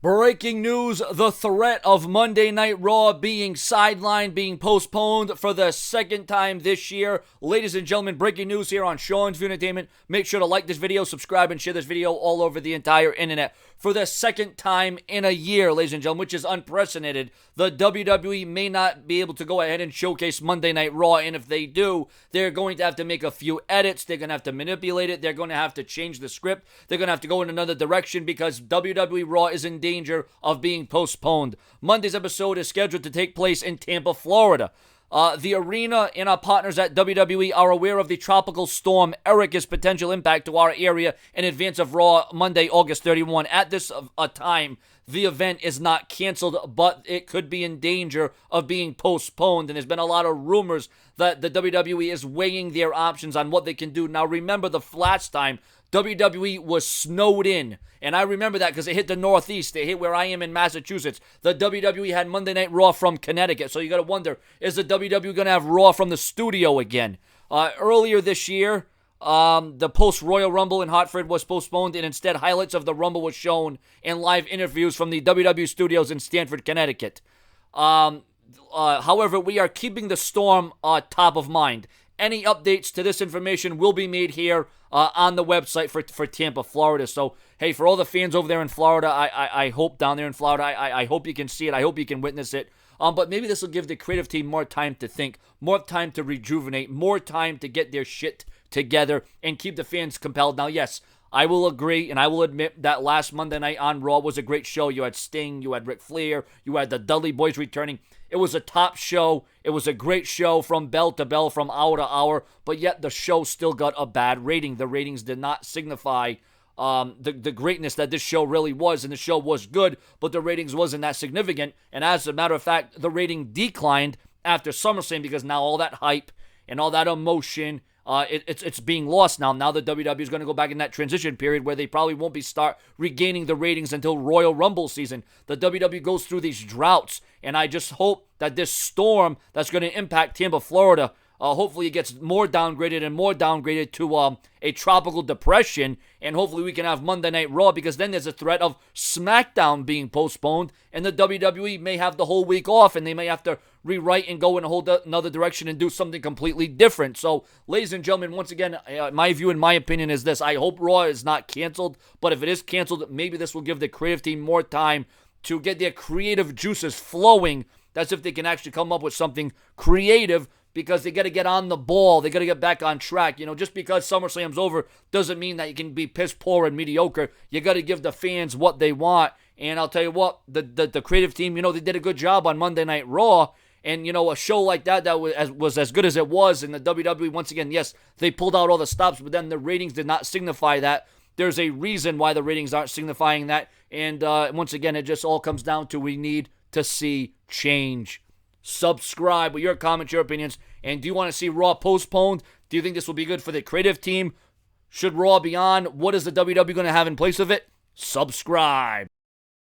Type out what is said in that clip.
Breaking news, the threat of Monday Night Raw being sidelined, being postponed for the second time this year. Ladies and gentlemen, breaking news here on Sean's View Entertainment. Make sure to like this video, subscribe, and share this video all over the entire internet. For the second time in a year, ladies and gentlemen, which is unprecedented, the WWE may not be able to go ahead and showcase Monday Night Raw, and if they do, they're going to have to make a few edits. They're going to have to manipulate it. They're going to have to change the script. They're going to have to go in another direction because WWE Raw is in danger of being postponed. Monday's episode is scheduled to take place in Tampa, Florida. The arena and our partners at WWE are aware of the tropical storm Erika's potential impact to our area in advance of Raw Monday, August 31. At this time, the event is not canceled, but it could be in danger of being postponed. And there's been a lot of rumors that the WWE is weighing their options on what they can do. Now, remember the last time WWE was snowed in. And I remember that because it hit the Northeast. It hit where I am in Massachusetts. The WWE had Monday Night Raw from Connecticut. So you got to wonder, is the WWE going to have Raw from the studio again? Earlier this year, the post-Royal Rumble in Hartford was postponed, and instead highlights of the Rumble was shown in live interviews from the WWE studios in Stamford, Connecticut. However, we are keeping the storm top of mind. Any updates to this information will be made here on the website for Tampa, Florida. So, hey, for all the fans over there in Florida, I hope down there in Florida, I hope you can see it. I hope you can witness it. But maybe this will give the creative team more time to think, more time to rejuvenate, more time to get their shit together and keep the fans compelled. Now, yes, I will agree and I will admit that last Monday night on Raw was a great show. You had Sting, you had Ric Flair, you had the Dudley Boys returning. It was a top show. It was a great show from bell to bell, from hour to hour, but yet the show still got a bad rating. The ratings did not signify the greatness that this show really was, and the show was good, but the ratings wasn't that significant. And as a matter of fact, the rating declined after SummerSlam because now all that hype and all that emotion, it's being lost now. Now the WWE is going to go back in that transition period where they probably won't be start regaining the ratings until Royal Rumble season. The WWE goes through these droughts, and I just hope that this storm that's going to impact Tampa, Florida, hopefully it gets more downgraded to a tropical depression, and hopefully we can have Monday Night Raw, because then there's a threat of SmackDown being postponed, and the WWE may have the whole week off, and they may have to rewrite and go in a whole another direction and do something completely different. So, ladies and gentlemen, once again, my view and my opinion is this. I hope Raw is not canceled, but if it is canceled, maybe this will give the creative team more time to get their creative juices flowing. That's if they can actually come up with something creative, because they got to get on the ball. They got to get back on track. You know, just because SummerSlam's over doesn't mean that you can be piss poor and mediocre. You got to give the fans what they want. And I'll tell you what, the creative team, you know, they did a good job on Monday Night Raw. And, you know, a show like that was as good as it was. And the WWE, once again, yes, they pulled out all the stops, but then the ratings did not signify that. There's a reason why the ratings aren't signifying that. And once again, it just all comes down to we need to see change. Subscribe with your comments, your opinions. And do you want to see Raw postponed? Do you think this will be good for the creative team? Should Raw be on? What is the WWE going to have in place of it? Subscribe.